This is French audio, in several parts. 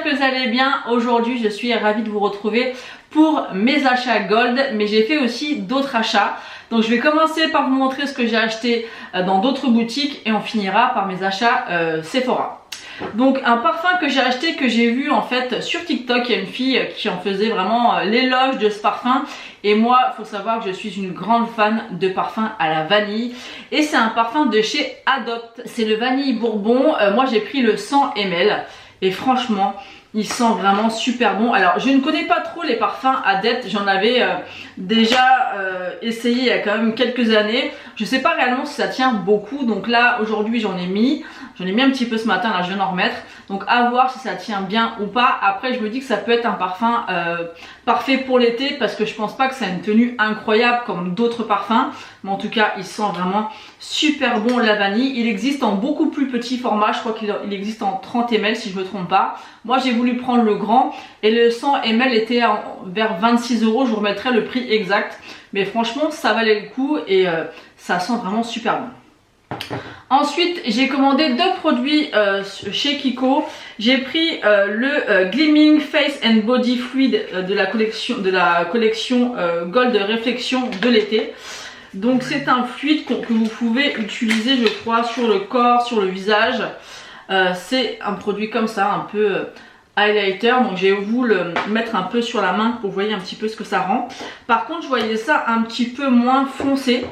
que vous allez bien. Aujourd'hui je suis ravie de vous retrouver pour mes achats Gold, mais j'ai fait aussi d'autres achats. Donc je vais commencer par vous montrer ce que j'ai acheté dans d'autres boutiques et on finira par mes achats Sephora. Donc un parfum que j'ai acheté, que j'ai vu en fait sur TikTok, il y a une fille qui en faisait vraiment l'éloge de ce parfum. Et moi, il faut savoir que je suis une grande fan de parfum à la vanille. Et c'est un parfum de chez Adopt. C'est le vanille bourbon. Moi j'ai pris le 100 ml. Et franchement, il sent vraiment super bon. Alors je ne connais pas trop les parfums Adopt. J'en avais déjà essayé il y a quand même quelques années. Je ne sais pas réellement si ça tient beaucoup. Donc là aujourd'hui j'en ai mis. J'en ai mis un petit peu ce matin, là je viens d'en remettre. Donc à voir si ça tient bien ou pas. Après je me dis que ça peut être un parfum parfait pour l'été, parce que je pense pas que ça a une tenue incroyable comme d'autres parfums. Mais en tout cas il sent vraiment super bon la vanille. Il existe en beaucoup plus petit format. Je crois qu'il existe en 30 ml si je me trompe pas. Moi j'ai voulu prendre le grand et le 100 ml était vers 26 €. Je vous remettrai le prix exact. Mais franchement ça valait le coup et ça sent vraiment super bon. Ensuite j'ai commandé deux produits chez Kiko. J'ai pris le Gleaming Face and Body Fluid de la collection Gold Réflexion de l'été. Donc c'est un fluide que vous pouvez utiliser je crois sur le corps, sur le visage. C'est un produit comme ça, un peu highlighter. Donc j'ai voulu le mettre un peu sur la main pour que vous voyez un petit peu ce que ça rend. Par contre je voyais ça un petit peu moins foncé.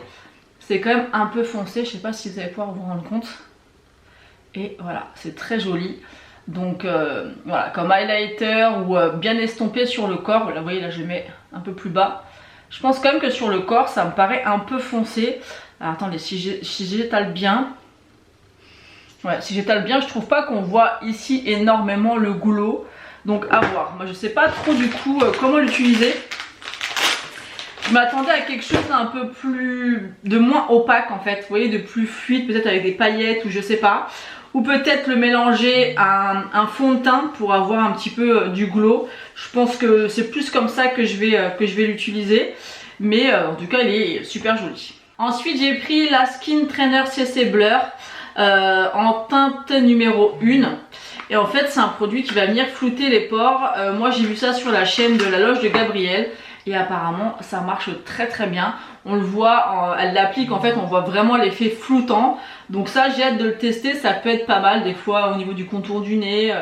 C'est quand même un peu foncé, je sais pas si vous allez pouvoir vous rendre compte. Et voilà, c'est très joli. Donc voilà, comme highlighter ou bien estompé sur le corps. Là, vous voyez, là je le mets un peu plus bas. Je pense quand même que sur le corps, ça me paraît un peu foncé. Alors attendez, si j'étale bien. Ouais, si j'étale bien, je trouve pas qu'on voit ici énormément le goulot. Donc à voir. Moi je sais pas trop du coup comment l'utiliser. Je m'attendais à quelque chose d'un peu plus, de moins opaque en fait, vous voyez, de plus fluide, peut-être avec des paillettes ou je sais pas. Ou peut-être le mélanger à un fond de teint pour avoir un petit peu du glow. Je pense que c'est plus comme ça que je vais l'utiliser. Mais en tout cas il est super joli. Ensuite j'ai pris la Skin Trainer CC Blur en teinte numéro 1. Et en fait c'est un produit qui va venir flouter les pores. Moi j'ai vu ça sur la chaîne de la loge de Gabrielle. Et apparemment ça marche très très bien. On le voit, elle l'applique en fait, on voit vraiment l'effet floutant. Donc ça j'ai hâte de le tester, ça peut être pas mal des fois au niveau du contour du nez.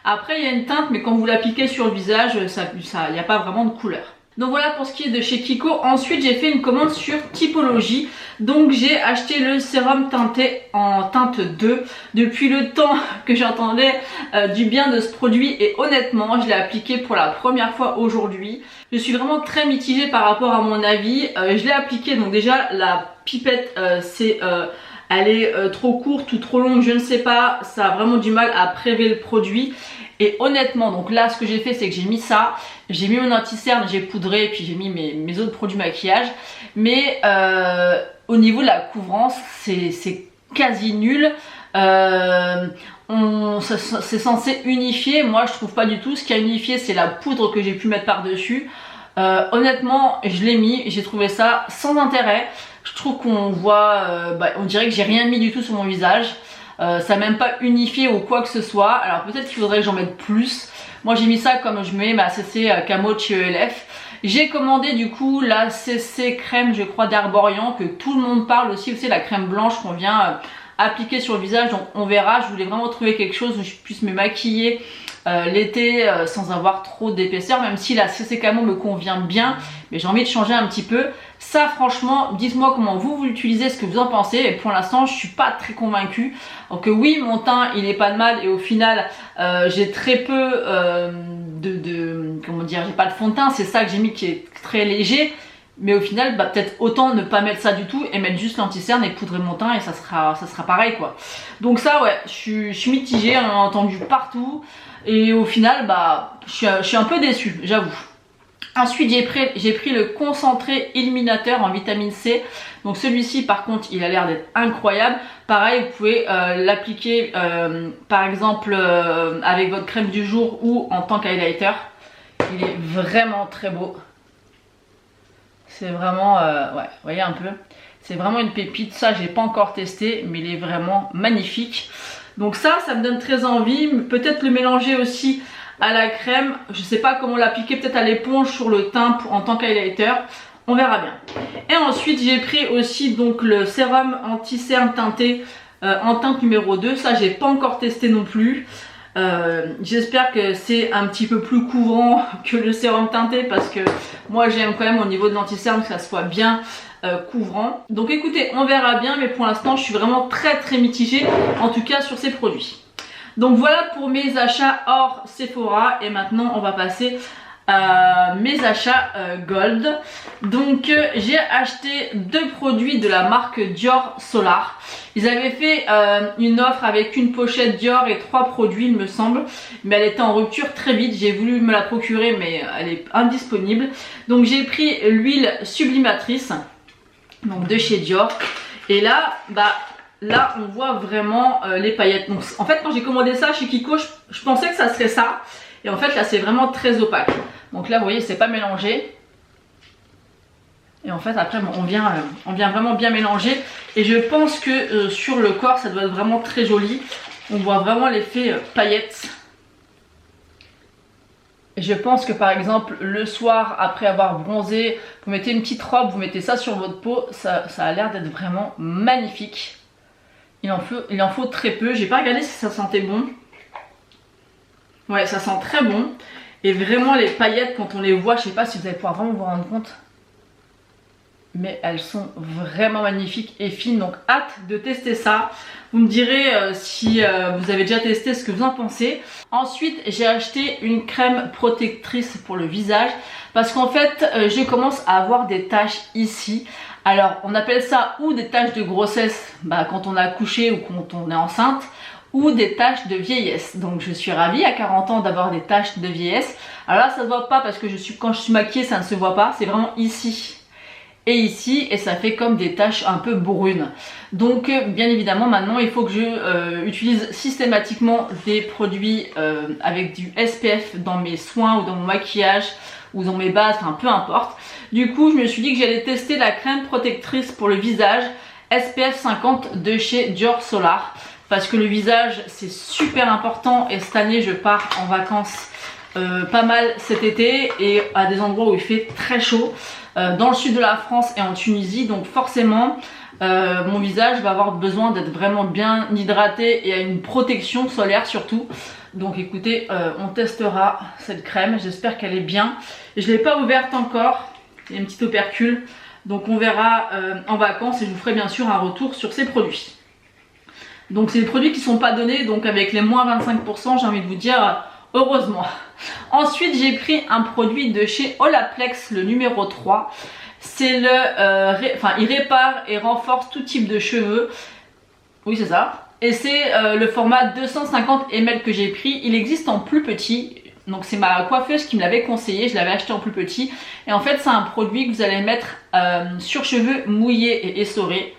Après il y a une teinte mais quand vous l'appliquez sur le visage, il n'y a pas vraiment de couleur. Donc voilà pour ce qui est de chez Kiko. Ensuite j'ai fait une commande sur Typologie. Donc j'ai acheté le sérum teinté en teinte 2. Depuis le temps que j'entendais du bien de ce produit, et honnêtement je l'ai appliqué pour la première fois aujourd'hui. Je suis vraiment très mitigée par rapport à mon avis. Je l'ai appliqué, donc déjà la pipette elle est trop courte ou trop longue, je ne sais pas. Ça a vraiment du mal à prélever le produit. Et honnêtement, donc là ce que j'ai fait c'est que j'ai mis ça, j'ai mis mon anti-cerne, j'ai poudré et puis j'ai mis mes autres produits maquillage. Mais au niveau de la couvrance c'est quasi nul. C'est censé unifier, moi je trouve pas du tout. Ce qui a unifié c'est la poudre que j'ai pu mettre par dessus. Honnêtement je l'ai mis, j'ai trouvé ça sans intérêt. Je trouve qu'on voit, on dirait que j'ai rien mis du tout sur mon visage. Ça n'a même pas unifié ou quoi que ce soit. Alors peut-être qu'il faudrait que j'en mette plus. Moi j'ai mis ça comme je mets ma CC Camo de chez ELF. J'ai commandé du coup la CC crème je crois d'Arborian, que tout le monde parle aussi. Vous savez, la crème blanche qu'on vient appliquer sur le visage. Donc on verra, je voulais vraiment trouver quelque chose où je puisse me maquiller l'été sans avoir trop d'épaisseur, même si la CC Camo me convient bien, mais j'ai envie de changer un petit peu. Ça franchement, dites-moi comment vous l'utilisez, ce que vous en pensez. Et pour l'instant je suis pas très convaincue. Donc oui, mon teint il est pas de mal, et au final j'ai très peu comment dire, j'ai pas de fond de teint, c'est ça que j'ai mis qui est très léger. Mais au final, peut-être autant ne pas mettre ça du tout et mettre juste l'anti-cerne et poudrer mon teint, et ça sera pareil quoi. Donc ça ouais, je suis mitigée, on en a entendu partout. Et au final, je suis un peu déçue, j'avoue. Ensuite j'ai pris le concentré illuminateur en vitamine C. Donc celui-ci par contre il a l'air d'être incroyable. Pareil, vous pouvez l'appliquer par exemple avec votre crème du jour ou en tant qu'highlighter. Il est vraiment très beau. C'est vraiment, ouais, vous voyez un peu. C'est vraiment une pépite. Ça j'ai pas encore testé, mais il est vraiment magnifique. Donc ça me donne très envie. Peut-être le mélanger aussi à la crème. Je sais pas comment l'appliquer, peut-être à l'éponge sur le teint en tant qu'highlighter. On verra bien. Et ensuite j'ai pris aussi donc le sérum anti-cerne teinté en teinte numéro 2. Ça j'ai pas encore testé non plus. J'espère que c'est un petit peu plus couvrant que le sérum teinté parce que moi j'aime quand même au niveau de l'anti-cerne que ça soit bien couvrant. Donc écoutez, on verra bien, mais pour l'instant je suis vraiment très mitigée en tout cas sur ces produits. Donc voilà pour mes achats hors Sephora et maintenant on va passer à mes achats Gold. Donc j'ai acheté 2 produits de la marque Dior Solar. Ils avaient fait une offre avec une pochette Dior et 3 produits il me semble, mais elle était en rupture très vite. J'ai voulu me la procurer mais elle est indisponible. Donc j'ai pris l'huile sublimatrice donc de chez Dior et là là on voit vraiment les paillettes. Donc en fait quand j'ai commandé ça chez Kiko je pensais que ça serait ça et en fait là c'est vraiment très opaque. Donc là vous voyez c'est pas mélangé. Et en fait après bon, on vient vraiment bien mélanger. Et je pense que sur le corps ça doit être vraiment très joli. On voit vraiment l'effet paillettes. Et je pense que par exemple le soir après avoir bronzé, vous mettez une petite robe, vous mettez ça sur votre peau, ça a l'air d'être vraiment magnifique. Il en faut très peu. J'ai pas regardé si ça sentait bon. Ouais, ça sent très bon. Et vraiment les paillettes quand on les voit, je sais pas si vous allez pouvoir vraiment vous rendre compte. Mais elles sont vraiment magnifiques et fines. Donc hâte de tester ça. Vous me direz si vous avez déjà testé ce que vous en pensez. Ensuite j'ai acheté une crème protectrice pour le visage. Parce qu'en fait je commence à avoir des taches ici. Alors on appelle ça ou des taches de grossesse quand on a accouché ou quand on est enceinte, ou des taches de vieillesse. Donc je suis ravie à 40 ans d'avoir des taches de vieillesse. Alors là ça se voit pas parce que quand je suis maquillée ça ne se voit pas, c'est vraiment ici et ici et ça fait comme des taches un peu brunes. Donc bien évidemment maintenant il faut que je utilise systématiquement des produits avec du SPF dans mes soins ou dans mon maquillage ou dans mes bases, enfin peu importe. Du coup je me suis dit que j'allais tester la crème protectrice pour le visage SPF 50 de chez Dior Solar. Parce que le visage c'est super important et cette année je pars en vacances pas mal cet été et à des endroits où il fait très chaud. Dans le sud de la France et en Tunisie, donc forcément mon visage va avoir besoin d'être vraiment bien hydraté et à une protection solaire surtout. Donc écoutez, on testera cette crème, j'espère qu'elle est bien. Je ne l'ai pas ouverte encore, il y a une petite opercule, donc on verra en vacances et je vous ferai bien sûr un retour sur ces produits. Donc c'est des produits qui ne sont pas donnés, donc avec les moins 25%, j'ai envie de vous dire heureusement. Ensuite j'ai pris un produit de chez Olaplex, le numéro 3. C'est il répare et renforce tout type de cheveux. Oui c'est ça. Et c'est le format 250 ml que j'ai pris. Il existe en plus petit. Donc c'est ma coiffeuse qui me l'avait conseillé, je l'avais acheté en plus petit. Et en fait c'est un produit que vous allez mettre sur cheveux mouillés et essorés.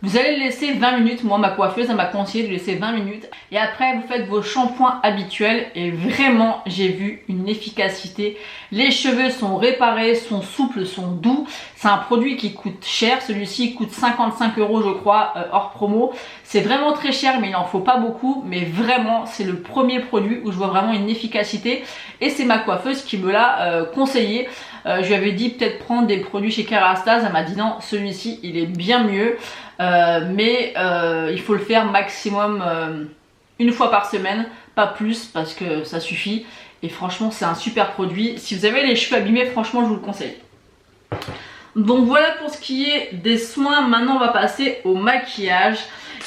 Vous allez le laisser 20 minutes, moi ma coiffeuse elle m'a conseillé de laisser 20 minutes et après vous faites vos shampoings habituels et vraiment j'ai vu une efficacité. Les cheveux sont réparés, sont souples, sont doux. C'est un produit qui coûte cher, celui-ci coûte 55 € je crois hors promo. C'est vraiment très cher mais il n'en faut pas beaucoup, mais vraiment c'est le premier produit où je vois vraiment une efficacité et c'est ma coiffeuse qui me l'a conseillé. Je lui avais dit peut-être prendre des produits chez Kérastase, elle m'a dit non celui-ci il est bien mieux. Mais il faut le faire maximum une fois par semaine, pas plus parce que ça suffit et franchement c'est un super produit. Si vous avez les cheveux abîmés, franchement je vous le conseille. Donc voilà pour ce qui est des soins. Maintenant on va passer au maquillage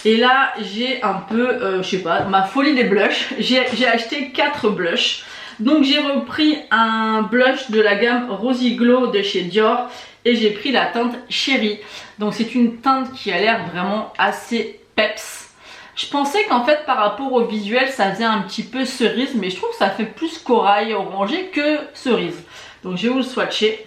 et là j'ai un peu je sais pas, ma folie des blushs. J'ai acheté 4 blushs. Donc j'ai repris un blush de la gamme Rosy Glow de chez Dior et j'ai pris la teinte Chérie. Donc c'est une teinte qui a l'air vraiment assez peps. Je pensais qu'en fait par rapport au visuel ça faisait un petit peu cerise, mais je trouve que ça fait plus corail orangé que cerise. Donc je vais vous le swatcher.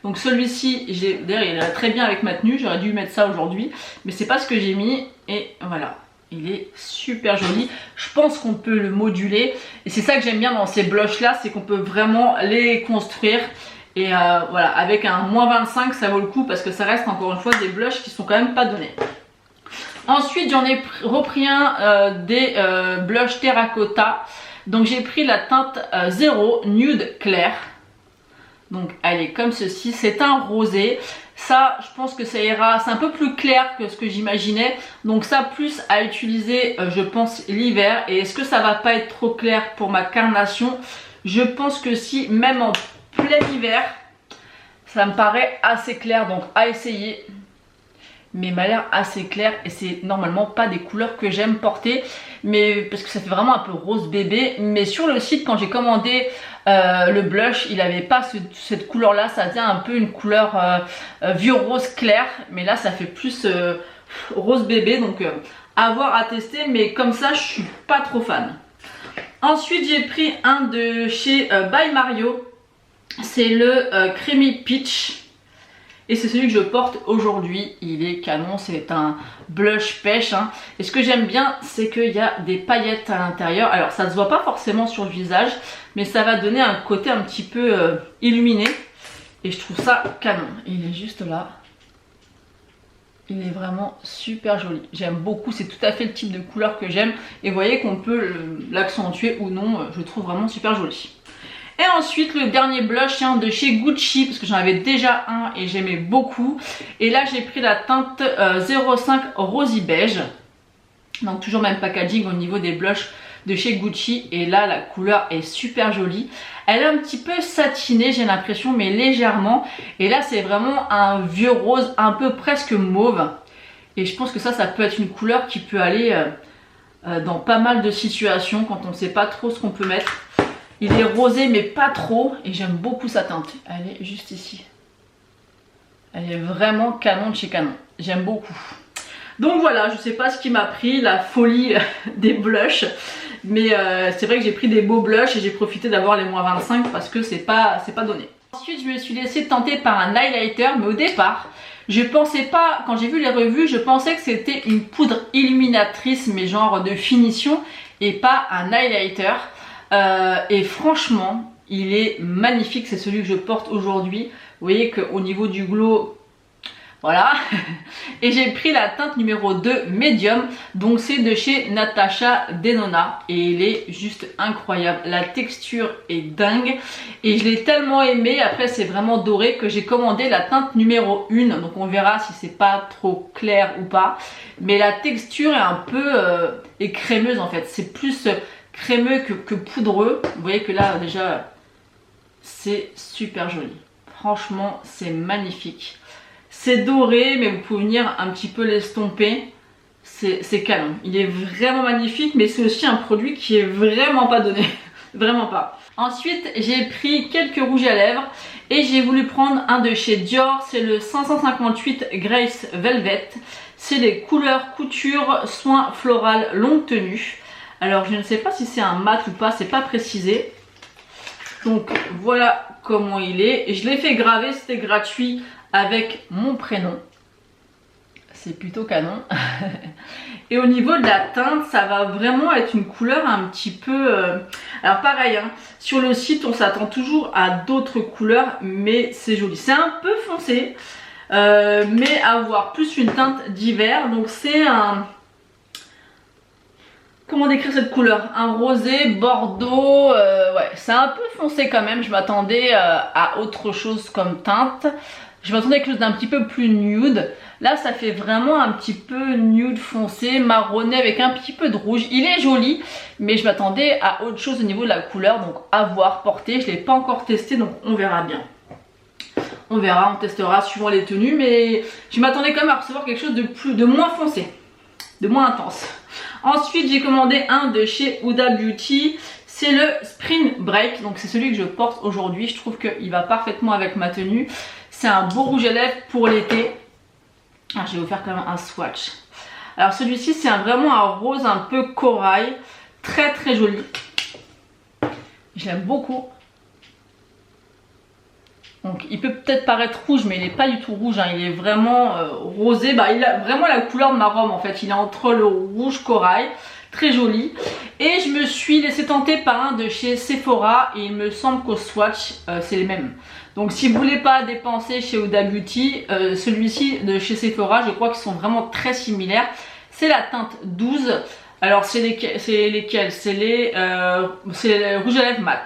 Donc celui-ci, d'ailleurs il est très bien avec ma tenue, j'aurais dû mettre ça aujourd'hui, mais c'est pas ce que j'ai mis et voilà. Il est super joli, je pense qu'on peut le moduler et c'est ça que j'aime bien dans ces blushs là, c'est qu'on peut vraiment les construire. Et voilà, avec un moins 25 ça vaut le coup parce que ça reste encore une fois des blushs qui sont quand même pas donnés. Ensuite j'en ai repris un des blushs terracotta. Donc j'ai pris la teinte 0 Nude Clair. Donc elle est comme ceci, c'est un rosé. Ça, je pense que ça ira, c'est un peu plus clair que ce que j'imaginais. Donc ça, plus à utiliser, je pense, l'hiver. Et est-ce que ça va pas être trop clair pour ma carnation? Je pense que si, même en plein hiver, ça me paraît assez clair. Donc à essayer. Mais m'a l'air assez clair et c'est normalement pas des couleurs que j'aime porter, mais parce que ça fait vraiment un peu rose bébé. Mais sur le site, quand j'ai commandé le blush, il avait pas cette couleur là, ça faisait un peu une couleur vieux rose clair, mais là ça fait plus rose bébé, donc à voir, à tester, mais comme ça je suis pas trop fan. Ensuite j'ai pris un de chez By Mario, c'est le Creamy Peach. Et c'est celui que je porte aujourd'hui, il est canon, c'est un blush pêche. Hein. Et ce que j'aime bien, c'est qu'il y a des paillettes à l'intérieur. Alors ça ne se voit pas forcément sur le visage, mais ça va donner un côté un petit peu illuminé. Et je trouve ça canon. Il est juste là. Il est vraiment super joli. J'aime beaucoup, c'est tout à fait le type de couleur que j'aime. Et vous voyez qu'on peut l'accentuer ou non, je le trouve vraiment super joli. Et ensuite le dernier blush de chez Gucci, parce que j'en avais déjà un et j'aimais beaucoup. Et là j'ai pris la teinte 05 Rosy Beige. Donc toujours même packaging au niveau des blushs de chez Gucci. Et là la couleur est super jolie. Elle est un petit peu satinée j'ai l'impression, mais légèrement. Et là c'est vraiment un vieux rose un peu presque mauve. Et je pense que ça peut être une couleur qui peut aller dans pas mal de situations quand on ne sait pas trop ce qu'on peut mettre. Il est rosé mais pas trop et j'aime beaucoup sa teinte. Elle est juste ici. Elle est vraiment canon de chez canon. J'aime beaucoup. Donc voilà, je sais pas ce qui m'a pris, la folie des blushs. Mais c'est vrai que j'ai pris des beaux blushs et j'ai profité d'avoir les moins 25 parce que c'est pas donné. Ensuite, je me suis laissée tenter par un highlighter, mais au départ, je pensais pas, quand j'ai vu les revues, je pensais que c'était une poudre illuminatrice, mais genre de finition, et pas un highlighter. Et franchement il est magnifique, c'est celui que je porte aujourd'hui. Vous voyez qu'au niveau du glow, voilà. Et j'ai pris la teinte numéro 2 Medium, donc c'est de chez Natasha Denona et il est juste incroyable, la texture est dingue et je l'ai tellement aimé. Après c'est vraiment doré que j'ai commandé la teinte numéro 1, donc on verra si c'est pas trop clair ou pas, mais la texture est un peu est crémeuse en fait, c'est plus crémeux que poudreux. Vous voyez que là déjà c'est super joli, franchement c'est magnifique, c'est doré mais vous pouvez venir un petit peu l'estomper, c'est canon, il est vraiment magnifique, mais c'est aussi un produit qui est vraiment pas donné vraiment pas. Ensuite j'ai pris quelques rouges à lèvres et j'ai voulu prendre un de chez Dior, c'est le 558 Grace Velvet, c'est les couleurs couture soin floral longue tenue. Alors je ne sais pas si c'est un mat ou pas, c'est pas précisé. Donc voilà comment il est. Je l'ai fait graver, c'était gratuit avec mon prénom. C'est plutôt canon. Et au niveau de la teinte, ça va vraiment être une couleur un petit peu... Alors pareil, hein, sur le site on s'attend toujours à d'autres couleurs, mais c'est joli. C'est un peu foncé, mais à voir plus une teinte d'hiver. Donc c'est un... Comment décrire cette couleur? Un rosé, bordeaux, ouais, c'est un peu foncé quand même. Je m'attendais à autre chose comme teinte. Je m'attendais à quelque chose d'un petit peu plus nude. Là, ça fait vraiment un petit peu nude foncé, marronné avec un petit peu de rouge. Il est joli, mais je m'attendais à autre chose au niveau de la couleur. Donc, à voir, porter. Je ne l'ai pas encore testé, donc on verra bien. On verra, on testera suivant les tenues. Mais je m'attendais quand même à recevoir quelque chose de moins foncé, de moins intense. Ensuite j'ai commandé un de chez Huda Beauty, c'est le Spring Break, donc c'est celui que je porte aujourd'hui. Je trouve qu'il va parfaitement avec ma tenue. C'est un beau rouge à lèvres pour l'été. Ah, je vais vous faire quand même un swatch. Alors celui-ci c'est vraiment un rose un peu corail, très très joli. Je l'aime beaucoup. Donc il peut peut-être paraître rouge, mais il n'est pas du tout rouge, hein. Il est vraiment rosé. Bah, il a vraiment la couleur de ma robe en fait. Il est entre le rouge corail, très joli. Et je me suis laissé tenter par un de chez Sephora et il me semble qu'au swatch c'est les mêmes. Donc si vous voulez pas dépenser chez Huda Beauty, celui-ci de chez Sephora, je crois qu'ils sont vraiment très similaires. C'est la teinte 12. Alors c'est lesquels? C'est les rouges à lèvres mat.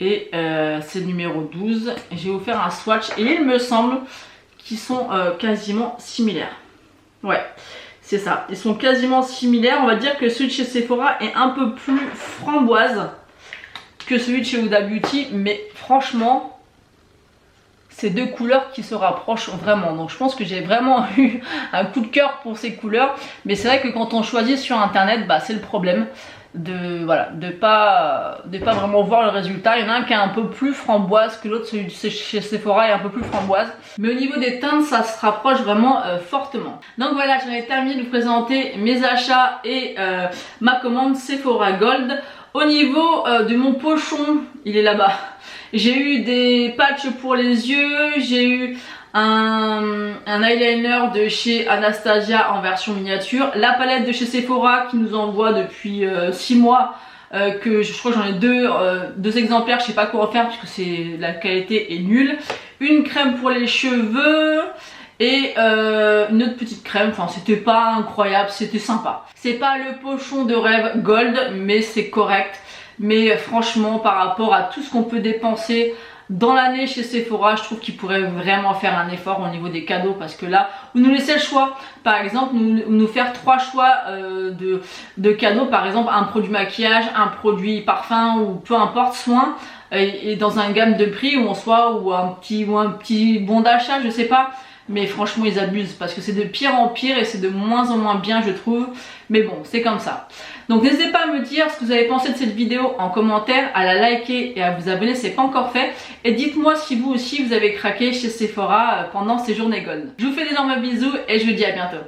Et c'est le numéro 12. Et je vais vous faire un swatch. Et il me semble qu'ils sont quasiment similaires. Ouais, c'est ça. Ils sont quasiment similaires. On va dire que celui de chez Sephora est un peu plus framboise que celui de chez Huda Beauty. Mais franchement, c'est deux couleurs qui se rapprochent vraiment. Donc je pense que j'ai vraiment eu un coup de cœur pour ces couleurs. Mais c'est vrai que quand on choisit sur internet, bah, c'est le problème de pas vraiment voir le résultat. Il y en a un qui est un peu plus framboise que l'autre, celui chez Sephora est un peu plus framboise. Mais au niveau des teintes, ça se rapproche vraiment fortement. Donc voilà, j'en ai terminé de vous présenter mes achats et ma commande Sephora Gold. Au niveau de mon pochon, il est là-bas. J'ai eu des patchs pour les yeux, j'ai eu un eyeliner de chez Anastasia en version miniature, la palette de chez Sephora qui nous envoie depuis 6 mois, que je crois que j'en ai deux exemplaires, je sais pas quoi en faire parce que la qualité est nulle, une crème pour les cheveux et une autre petite crème. Enfin c'était pas incroyable, c'était sympa. C'est pas le pochon de rêve Gold mais c'est correct. Mais franchement par rapport à tout ce qu'on peut dépenser dans l'année chez Sephora, je trouve qu'ils pourraient vraiment faire un effort au niveau des cadeaux, parce que là, vous nous laissez le choix. Par exemple, nous faire 3 choix de cadeaux, par exemple un produit maquillage, un produit parfum ou peu importe, soin, et dans un gamme de prix ou en soi, ou un petit bon d'achat, je sais pas. Mais franchement ils abusent parce que c'est de pire en pire et c'est de moins en moins bien je trouve. Mais bon, c'est comme ça. Donc n'hésitez pas à me dire ce que vous avez pensé de cette vidéo en commentaire, à la liker et à vous abonner si ce n'est pas encore fait. Et dites-moi si vous aussi vous avez craqué chez Sephora pendant ces journées Gold. Je vous fais d'énormes bisous et je vous dis à bientôt.